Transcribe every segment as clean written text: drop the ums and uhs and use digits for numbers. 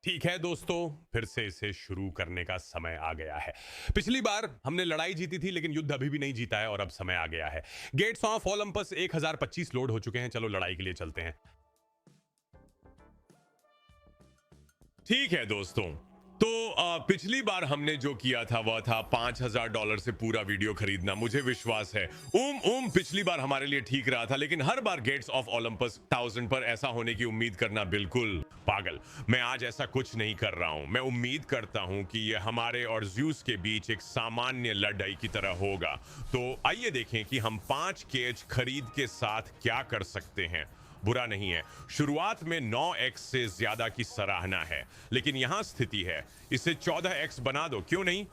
ठीक है दोस्तों, फिर से इसे शुरू करने का समय आ गया है। पिछली बार हमने लड़ाई जीती थी लेकिन युद्ध अभी भी नहीं जीता है और अब समय आ गया है। गेट्स ऑफ ओलंपस 1025 लोड हो चुके हैं। चलो लड़ाई के लिए चलते हैं। ठीक है दोस्तों, तो पिछली बार हमने जो किया था वह था $5000 से पूरा वीडियो खरीदना। मुझे विश्वास है पिछली बार हमारे लिए ठीक रहा था, लेकिन हर बार गेट्स ऑफ ओलंपस 1000 पर ऐसा होने की उम्मीद करना बिल्कुल पागल। मैं आज ऐसा कुछ नहीं कर रहा हूं। मैं उम्मीद करता हूं कि यह हमारे और ज्यूस के बीच एक सामान्य लड़ाई की तरह होगा। तो आइए देखें कि हम 5 केज खरीद के साथ क्या कर सकते हैं। बुरा नहीं है, शुरुआत में 9x से ज्यादा की सराहना है, लेकिन यहां स्थिति है इसे 14x बना दो, क्यों नहीं।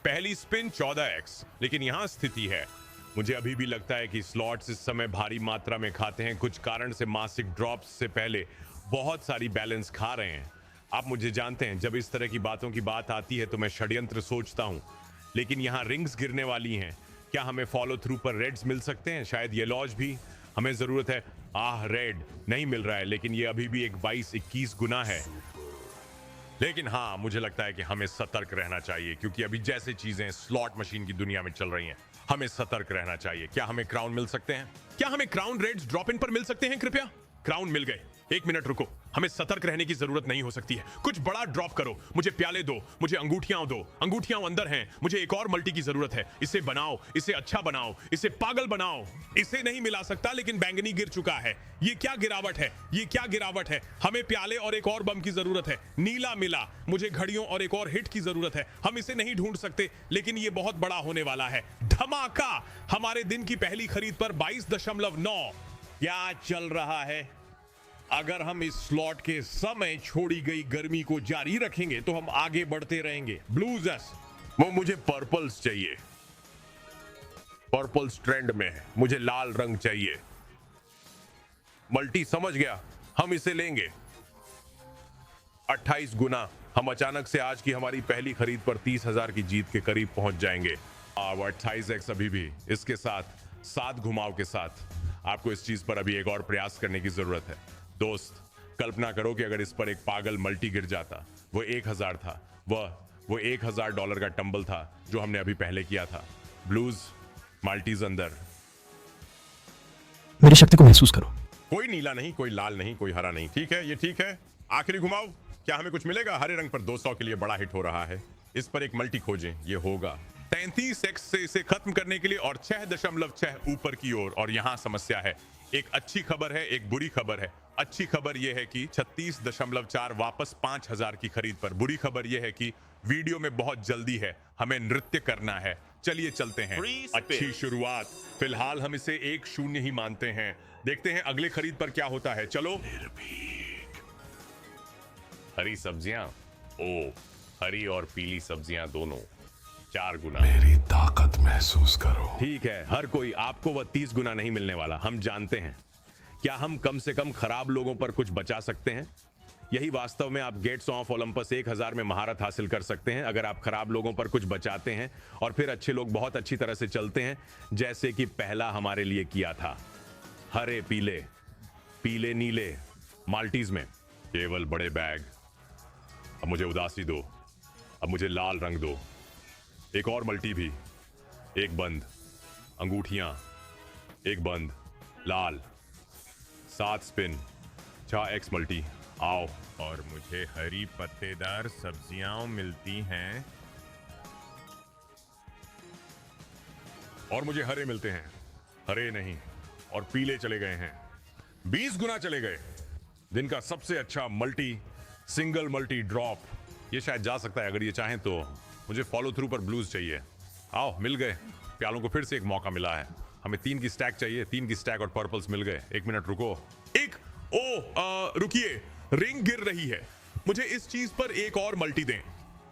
पहली स्पिन 14x, लेकिन यहां स्थिति है मुझे अभी भी लगता है कि स्लॉट्स इस समय भारी मात्रा में खाते हैं। कुछ कारण से मासिक ड्रॉप्स से पहले बहुत सारी बैलेंस खा रहे हैं। आप मुझे जानते हैं, जब इस तरह की बातों की बात आती है तो मैं षड्यंत्र सोचता हूं, लेकिन यहाँ रिंग्स गिरने वाली हैं। क्या हमें फॉलो थ्रू पर रेड्स मिल सकते हैं? शायद ये लॉज भी हमें जरूरत है। रेड नहीं मिल रहा है, लेकिन ये अभी भी एक 22-21 गुना है। लेकिन हाँ, मुझे लगता है कि हमें सतर्क रहना चाहिए, क्योंकि अभी जैसे चीजें स्लॉट मशीन की दुनिया में चल रही हैं, हमें सतर्क रहना चाहिए। क्या हमें क्राउन मिल सकते हैं? क्या हमें क्राउन रेड्स ड्रॉप इन पर मिल सकते हैं? कृपया क्राउन मिल गए। एक मिनट रुको, हमें सतर्क रहने की जरूरत नहीं हो सकती है। कुछ बड़ा ड्रॉप करो, मुझे प्याले दो, मुझे अंगूठियां दो। अंगूठियां अंदर हैं, मुझे एक और मल्टी की जरूरत है। इसे बनाओ, इसे अच्छा बनाओ, इसे पागल बनाओ। इसे नहीं मिला सकता, लेकिन बैंगनी गिर चुका है। ये क्या गिरावट है, ये क्या गिरावट है। हमें प्याले और एक और बम की जरूरत है। नीला मिला, मुझे घड़ियों और एक और हिट की जरूरत है। हम इसे नहीं ढूंढ सकते, लेकिन ये बहुत बड़ा होने वाला है। धमाका हमारे दिन की पहली खरीद पर 22.9। क्या चल रहा है? अगर हम इस स्लॉट के समय छोड़ी गई गर्मी को जारी रखेंगे तो हम आगे बढ़ते रहेंगे। ब्लूजस, वो मुझे पर्पल्स चाहिए। पर्पल्स ट्रेंड में है, मुझे लाल रंग चाहिए। मल्टी समझ गया, हम इसे लेंगे। 28 गुना। हम अचानक से आज की हमारी पहली खरीद पर 30,000 की जीत के करीब पहुंच जाएंगे। 28x अभी भी इसके साथ 7 घुमाव के साथ आपको इस चीज पर अभी एक और प्रयास करने की जरूरत है। दोस्त, कल्पना करो कि अगर इस पर एक पागल मल्टी गिर जाता। वो 1000 था, वो $1000 का टंबल था जो हमने अभी पहले किया था। ब्लूज, मल्टीज अंदर। मेरी शक्ति को महसूस करो। कोई नीला नहीं, कोई लाल नहीं, कोई हरा नहीं। ठीक है, ये ठीक है। आखिरी घुमाओ, क्या हमें कुछ मिलेगा? हरे रंग पर 200 के लिए बड़ा हिट हो रहा है। इस पर एक मल्टी खोजें, ये होगा 33x से इसे खत्म करने के लिए और 6.6 ऊपर की ओर। और यहां समस्या है। एक अच्छी खबर है, एक बुरी खबर है। अच्छी खबर यह है कि 36.4 वापस 5000 की खरीद पर। बुरी खबर यह है कि वीडियो में बहुत जल्दी है, हमें नृत्य करना है। चलिए चलते हैं। अच्छी शुरुआत। फिलहाल हम इसे 1-0 ही मानते हैं। देखते हैं अगले खरीद पर क्या होता है। चलो। हरी सब्जियां, हरी और पीली सब्जियां दोनों 4 गुना। मेरी ताकत महसूस करो। ठीक है, हर कोई, आपको वह 30 गुना नहीं मिलने वाला, हम जानते हैं। क्या हम कम से कम खराब लोगों पर कुछ बचा सकते हैं? यही वास्तव में आप गेट्स ऑफ ओलंपस 1000 में महारत हासिल कर सकते हैं। अगर आप खराब लोगों पर कुछ बचाते हैं और फिर अच्छे लोग बहुत अच्छी तरह से चलते हैं, जैसे कि पहला हमारे लिए किया था। हरे पीले, पीले नीले, माल्टीज में केवल बड़े बैग। अब मुझे उदासी दो, अब मुझे लाल रंग दो। एक और मल्टी भी, एक बंद। अंगूठियां, एक बंद, लाल। 7 स्पिन, 6x मल्टी। आओ। और मुझे हरी पत्तेदार सब्जियां मिलती हैं और मुझे हरे मिलते हैं। हरे नहीं, और पीले चले गए हैं। 20 गुना चले गए। दिन का सबसे अच्छा मल्टी, सिंगल मल्टी ड्रॉप। ये शायद जा सकता है अगर ये चाहें तो। मुझे फॉलो थ्रू पर ब्लूज चाहिए। आओ, मिल गए। प्यालों को फिर से एक मौका मिला है। हमें 3 की स्टैक चाहिए। 3 की स्टैक और पर्पल्स मिल गए। 1 मिनट रुको। रुकिए, रिंग गिर रही है। मुझे इस चीज पर एक और मल्टी दें।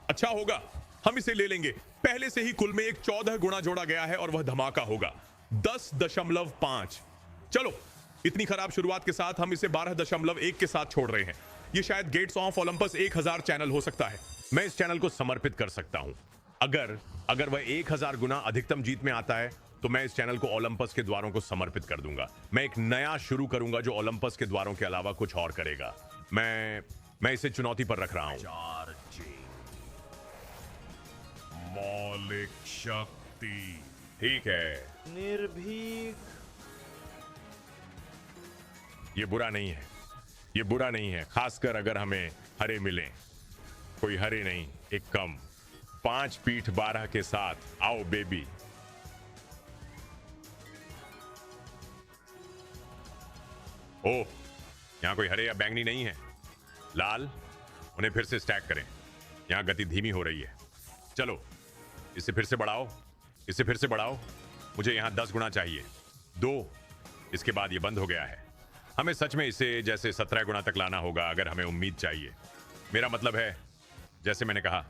अच्छा होगा, हम इसे ले लेंगे। पहले से ही कुल में एक 14 गुना जोड़ा गया है और वह धमाका होगा 10.5। चलो, इतनी खराब शुरुआत के साथ हम इसे 12.1 के साथ छोड़ रहे हैं। ये शायद गेट्स ऑफ ओलंपस 1000 चैनल हो सकता है। मैं इस चैनल को समर्पित कर सकता हूं। अगर वह 1000 गुना अधिकतम जीत में आता है तो मैं इस चैनल को ओलंपस के द्वारों को समर्पित कर दूंगा। मैं एक नया शुरू करूंगा जो ओलंपस के द्वारों के अलावा कुछ और करेगा। मैं मैं इसे चुनौती पर रख रहा हूं। मौलिक शक्ति। ठीक है, निर्भीक। ये बुरा नहीं है, ये बुरा नहीं है, खासकर अगर हमें हरे मिले। कोई हरे नहीं, एक कम। 5 पीठ 12 के साथ आओ बेबी। ओह, यहां कोई हरे या बैंगनी नहीं है। लाल, उन्हें फिर से स्टैक करें। यहां गति धीमी हो रही है। चलो इसे फिर से बढ़ाओ, इसे फिर से बढ़ाओ। मुझे यहां 10 गुना चाहिए। 2, इसके बाद ये बंद हो गया है। हमें सच में इसे जैसे 17 गुना तक लाना होगा अगर हमें उम्मीद चाहिए। मेरा मतलब है, जैसे मैंने कहा,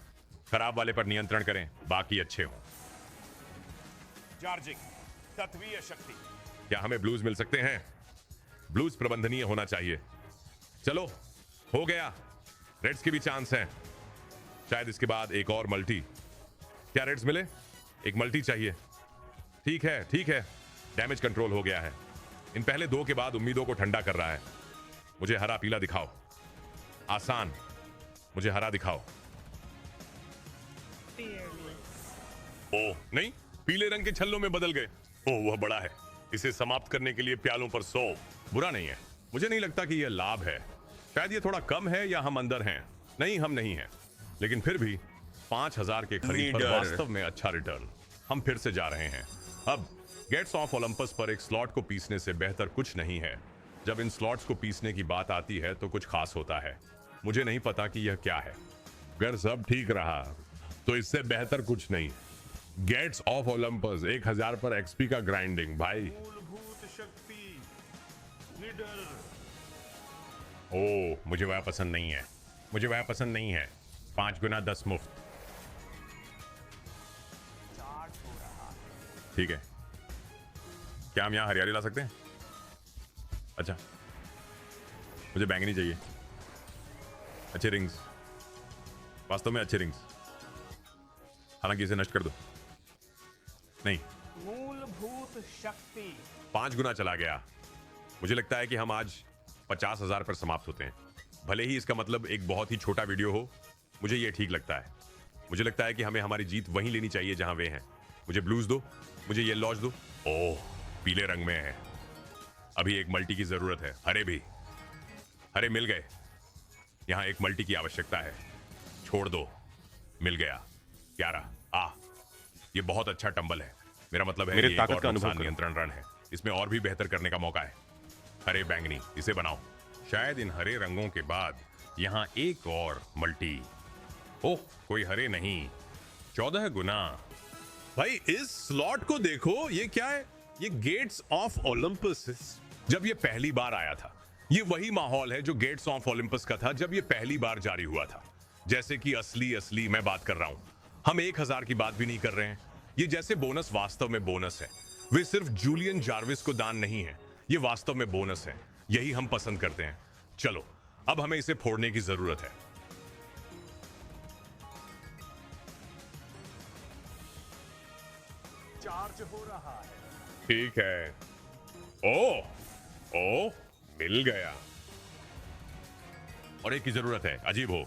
खराब वाले पर नियंत्रण करें, बाकी अच्छे हों। चार्जिंग, तत्वीय शक्ति। क्या हमें ब्लूज मिल सकते हैं? ब्लूज प्रबंधनीय होना चाहिए। चलो, हो गया। रेड्स की भी चांस है। शायद इसके बाद एक और मल्टी। क्या रेड्स मिले? एक मल्टी चाहिए। ठीक है, ठीक है। डैमेज कंट्रोल हो गया है। इन पहले 2 के बाद उम्मीदों को ठंडा कर रहा है। मुझे हरा पीला दिखाओ। आसान, मुझे हरा दिखाओ। ओह नहीं, पीले रंग के छल्लों में बदल गए। ओह, वह बड़ा है। इसे समाप्त करने के लिए प्यालों पर 100। बुरा नहीं है। मुझे नहीं लगता कि यह लाभ है। शायद ये थोड़ा कम है या हम अंदर हैं। नहीं, हम नहीं हैं। लेकिन फिर भी 5000 के खरीद पर वास्तव में अच्छा रिटर्न। हम फिर से जा रहे हैं। अब गेट्स ऑफ ओलंपस पर एक स्लॉट को पीसने से बेहतर कुछ नहीं है। जब इन स्लॉट्स को पीसने की बात आती है तो कुछ खास होता है। मुझे नहीं पता कि यह क्या है। अगर सब ठीक रहा तो इससे बेहतर कुछ नहीं। गेट्स ऑफ ओलंपस 1000 पर एक्सपी का ग्राइंडिंग भाई। मूलभूत शक्ति। निडर। ओह, मुझे वह पसंद नहीं है। मुझे वह पसंद नहीं है। 5 गुना 10 मुफ्त। ठीक है, क्या हम यहाँ हरियाली ला सकते हैं? अच्छा, मुझे बैंगनी चाहिए। अच्छे रिंग्स, वास्तव में अच्छे रिंग्स। हालांकि इसे नष्ट कर दो। नहीं, मूलभूत शक्ति। 5 गुना चला गया। मुझे लगता है कि हम आज 50,000 पर समाप्त होते हैं। भले ही इसका मतलब एक बहुत ही छोटा वीडियो हो, मुझे ये ठीक लगता है। मुझे लगता है कि हमें हमारी जीत वहीं लेनी चाहिए जहां वे हैं। मुझे ब्लूज दो, मुझे ये लॉज दो। ओह, पीले रंग में है। अभी एक मल्टी की जरूरत है। हरे भी, हरे मिल गए। यहां एक मल्टी की आवश्यकता है। छोड़ दो, मिल गया। 11। ये बहुत अच्छा टंबल है। मेरा मतलब है मेरे ये ताकत एक और का अनुभव नुकसान करो। नियंत्रण रन है। इसमें और भी बेहतर करने का मौका है। हरे बैंगनी, इसे बनाओ। शायद इन हरे रंगों के बाद यहां एक और मल्टी। ओह, कोई हरे नहीं। 14 गुना। भाई इस स्लॉट को देखो, ये क्या है? ये गेट्स ऑफ ओलंपस। जब ये पहली बार आया था, ये वही माहौल है जो गेट्स ऑफ ओलंपस का था जब ये पहली बार जारी हुआ था। जैसे कि असली मैं बात कर रहा हूं। हम 1000 की बात भी नहीं कर रहे हैं। ये जैसे बोनस वास्तव में बोनस है। वे सिर्फ जूलियन जार्विस को दान नहीं है, ये वास्तव में बोनस है। यही हम पसंद करते हैं। चलो, अब हमें इसे फोड़ने की जरूरत है। चार्ज हो रहा है। ठीक है। ओ, मिल गया। और एक की जरूरत है। अजीब हो।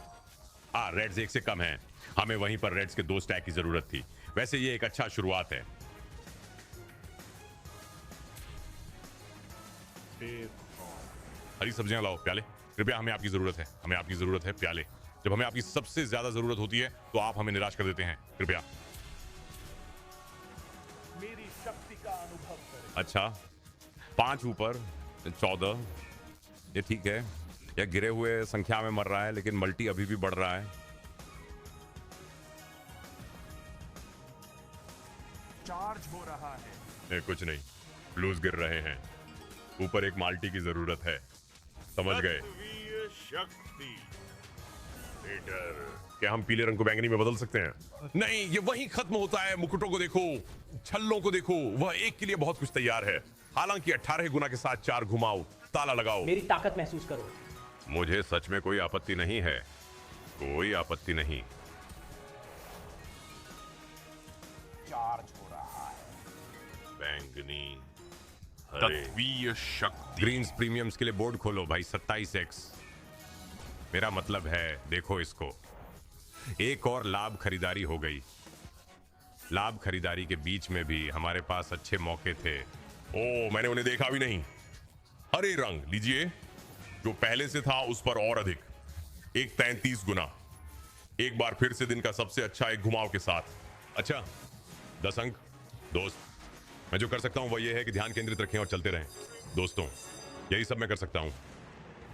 रेड्स 1 से कम है। हमें वहीं पर रेड्स के 2 स्टैक की जरूरत थी। वैसे ये एक अच्छा शुरुआत है। हरी सब्जियां लाओ, प्याले। कृपया, हमें आपकी जरूरत है। हमें आपकी जरूरत है, प्याले। जब हमें आपकी सबसे ज्यादा जरूरत होती है तो आप हमें निराश कर देते हैं। कृपया। मेरी शक्ति का अनुभव करें। अच्छा, 5 ऊपर 14। ये ठीक है। यह गिरे हुए संख्या में मर रहा है, लेकिन मल्टी अभी भी बढ़ रहा है। चार्ज हो रहा है। नहीं, कुछ नहीं। ब्लूज गिर रहे हैं। ऊपर एक माल्टी की जरूरत है। समझ गए? तत्वीय शक्ति। क्या हम पीले रंग को बैंगनी में बदल सकते हैं? नहीं, ये वहीं खत्म होता है। मुकुटों को देखो, छल्लों को देखो। वह एक के लिए बहुत कुछ तैयार है। हालांकि 18 गुना के साथ 4 घुमाओ, ताला लगाओ। मेरी ताकत महसूस करो। मुझे सच में कोई आपत्ति नहीं है। कोई आपत्ति नहीं। चार्ज हो रहा है। बैंगनी, हरे। तत्वीय शक्ति। ग्रीन्स प्रीमियम्स के लिए बोर्ड खोलो भाई। 27x। मेरा मतलब है, देखो इसको, एक और लाभ खरीदारी हो गई। लाभ खरीदारी के बीच में भी हमारे पास अच्छे मौके थे। ओ, मैंने उन्हें देखा भी नहीं। हरे रंग लीजिए, जो पहले से था उस पर और अधिक, एक 33 गुना। एक बार फिर से दिन का सबसे अच्छा एक घुमाव के साथ। अच्छा, 10 अंक। दोस्त, मैं जो कर सकता हूं वह यह है कि ध्यान केंद्रित रखें और चलते रहें। दोस्तों, यही सब मैं कर सकता हूं।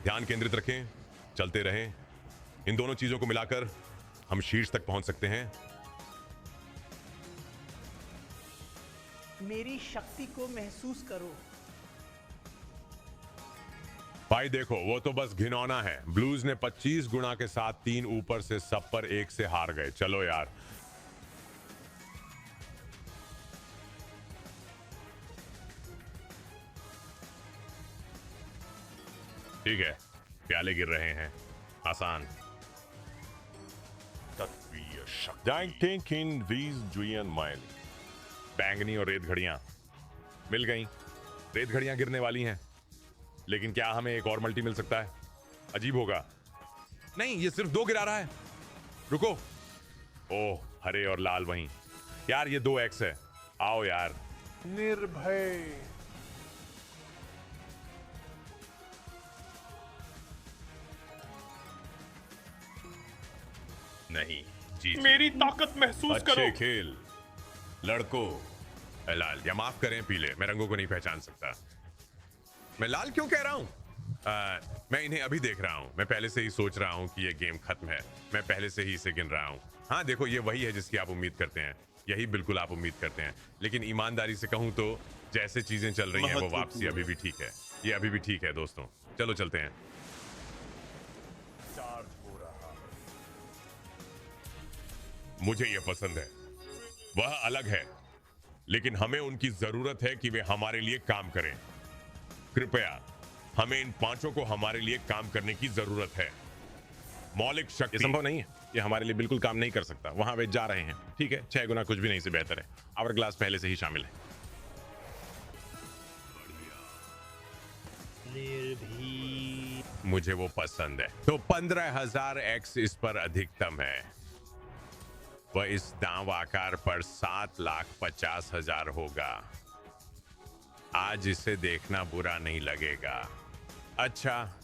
ध्यान केंद्रित रखें, चलते रहें। इन दोनों चीजों को मिलाकर हम शीर्ष तक पहुंच सकते हैं। मेरी शक्ति को महसूस करो। भाई देखो, वो तो बस घिनौना है। ब्लूज ने 25 गुना के साथ 3 ऊपर से सब पर 1 से हार गए। चलो यार, ठीक है, प्याले गिर रहे हैं, आसान। तत्वीय शक्ति। बैंगनी और रेत घड़ियां मिल गई। रेत घड़ियां गिरने वाली हैं, लेकिन क्या हमें एक और मल्टी मिल सकता है? अजीब होगा। नहीं, ये सिर्फ 2 गिरा रहा है। रुको। ओह, हरे और लाल वहीं। यार ये 2x है। आओ यार। निर्भय। नहीं, जी मेरी ताकत महसूस करो। अच्छे खेल लड़कों। लाल, या माफ करें पीले, मैं रंगों को नहीं पहचान सकता। मैं लाल क्यों कह रहा हूं? मैं इन्हें अभी देख रहा हूं। मैं पहले से ही सोच रहा हूं कि ये गेम खत्म है। मैं पहले से ही इसे गिन रहा हूं। हाँ देखो, ये वही है जिसकी आप उम्मीद करते हैं। यही बिल्कुल आप उम्मीद करते हैं। लेकिन ईमानदारी से कहूं तो जैसे चीजें चल रही हैं वो वापसी अभी भी ठीक है। ये अभी भी ठीक है दोस्तों। चलो चलते हैं। चार्ज हो रहा है। मुझे ये पसंद है। वह अलग है, लेकिन हमें उनकी जरूरत है कि वे हमारे लिए काम करें। कृपया, हमें इन 5 को हमारे लिए काम करने की जरूरत है। मौलिक शक्ति। ये संभव नहीं है। ये हमारे लिए बिल्कुल काम नहीं कर सकता। वहां वे जा रहे हैं। ठीक है, 6 गुना कुछ भी नहीं से बेहतर है। आवर ग्लास पहले से ही शामिल है। निर्भीक। मुझे वो पसंद है। तो 15,000x इस पर अधिकतम है। वह इस दांव आकार पर 7,50,000 होगा। आज इसे देखना बुरा नहीं लगेगा। अच्छा,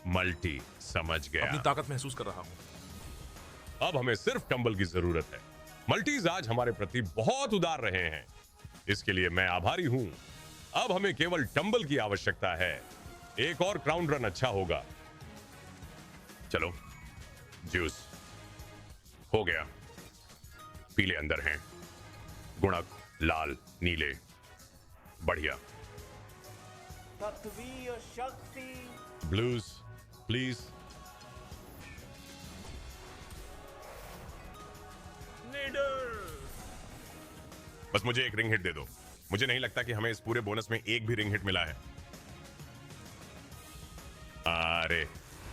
मल्टी, समझ गया। अपनी ताकत महसूस कर रहा हूं। अब हमें सिर्फ टंबल की जरूरत है। मल्टीज आज हमारे प्रति बहुत उदार रहे हैं, इसके लिए मैं आभारी हूं। अब हमें केवल टंबल की आवश्यकता है। एक और क्राउन रन अच्छा होगा। चलो, जूस हो गया। पीले अंदर हैं, गुणक लाल, नीले। बढ़िया। तत्वीय शक्ति। Blues please. निडर। बस मुझे एक रिंग हिट दे दो। मुझे नहीं लगता कि हमें इस पूरे बोनस में एक भी रिंग हिट मिला है। अरे,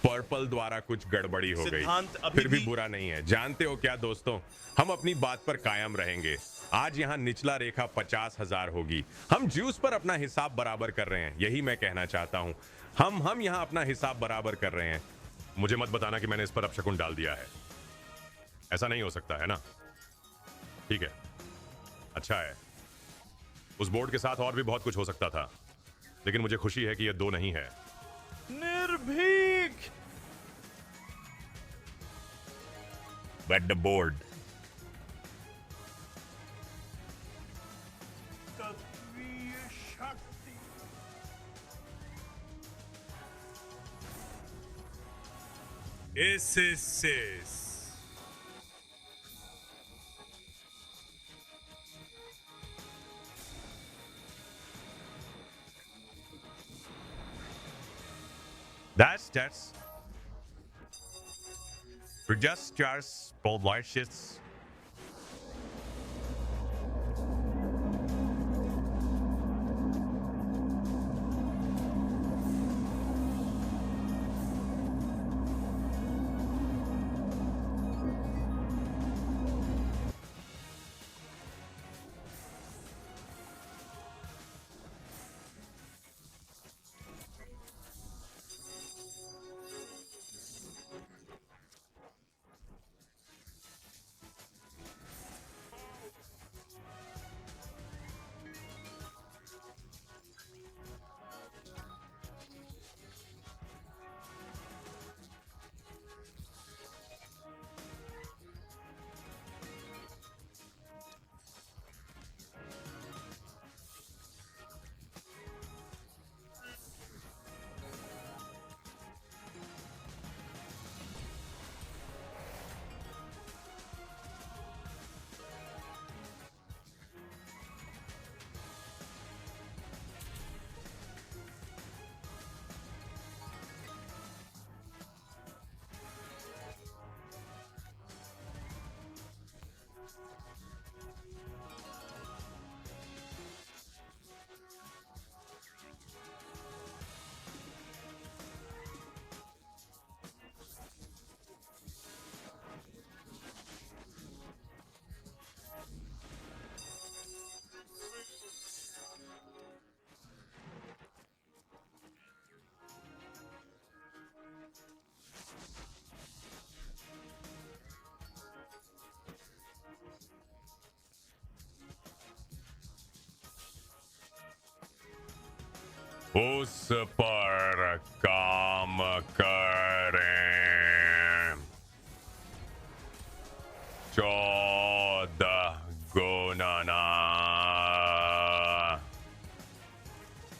पर्पल द्वारा कुछ गड़बड़ी हो गई। सिद्धांत अभी फिर भी भी- बुरा नहीं है। जानते हो क्या दोस्तों, हम अपनी बात पर कायम रहेंगे। आज यहाँ निचला रेखा 50,000 होगी। हम ज्यूस पर अपना हिसाब बराबर कर रहे हैं। यही मैं कहना चाहता हूँ। हम यहाँ अपना हिसाब बराबर कर रहे हैं। मुझे मत बताना कि मैंने इस पर अपशकुन डाल दिया है। ऐसा नहीं हो सकता है ना? ठीक है, अच्छा है। उस बोर्ड के साथ और भी बहुत कुछ हो सकता था, लेकिन मुझे खुशी है कि यह 2 नहीं है। निर्भीक। But the board. तत्वीय शक्ति। एसएसएस। That's just Polmarchis. उस पर काम करें। 14 गुना ना।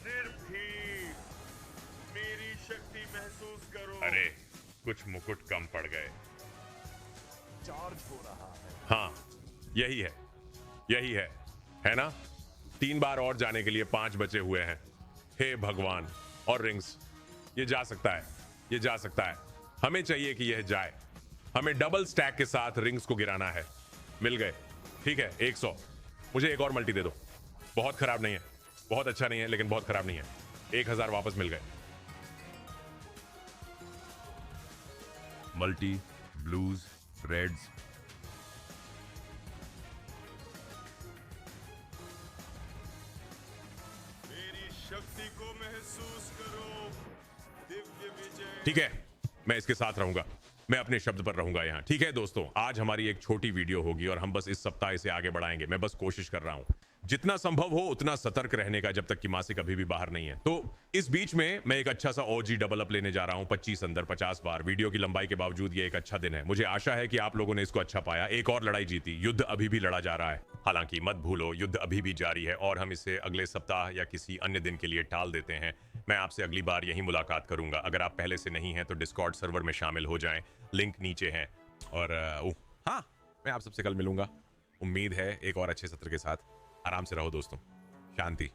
निर्भीक, मेरी शक्ति महसूस करो। अरे कुछ मुकुट कम पड़ गए। चार्ज हो रहा है। हाँ यही है ना। 3 बार और जाने के लिए 5 बचे हुए हैं। हे भगवान, और रिंग्स, ये जा सकता है। हमें चाहिए कि यह जाए। हमें डबल स्टैक के साथ रिंग्स को गिराना है। मिल गए, ठीक है। 100। मुझे एक और मल्टी दे दो। बहुत खराब नहीं है, बहुत अच्छा नहीं है, लेकिन बहुत खराब नहीं है। 1000 वापस मिल गए। Multi, blues, reds. मेरी शक्ति को महसूस करो। दिव्य विजय। ठीक है, मैं इसके साथ रहूंगा। मैं अपने शब्द पर रहूंगा यहाँ। ठीक है दोस्तों, आज हमारी एक छोटी वीडियो होगी और हम बस इस सप्ताह इसे आगे बढ़ाएंगे। मैं बस कोशिश कर रहा हूँ जितना संभव हो उतना सतर्क रहने का, जब तक कि मासिक अभी भी बाहर नहीं है। तो इस बीच में मैं एक अच्छा सा ओजी डबल अप लेने जा रहा हूँ 25 अंदर 50 बार। वीडियो की लंबाई के बावजूद ये एक अच्छा दिन है। मुझे आशा है कि आप लोगों ने इसको अच्छा पाया। एक और लड़ाई जीती, युद्ध अभी भी लड़ा जा रहा है। हालांकि मत भूलो, युद्ध अभी भी जारी है और हम इसे अगले सप्ताह या किसी अन्य दिन के लिए टाल देते हैं। मैं आपसे अगली बार यही मुलाकात करूंगा। अगर आप पहले से नहीं हैं तो डिस्कॉर्ड सर्वर में शामिल हो जाएं, लिंक नीचे है। और हाँ, मैं आप सबसे कल मिलूंगा। उम्मीद है एक और अच्छे सत्र के साथ। आराम से रहो दोस्तों। शांति।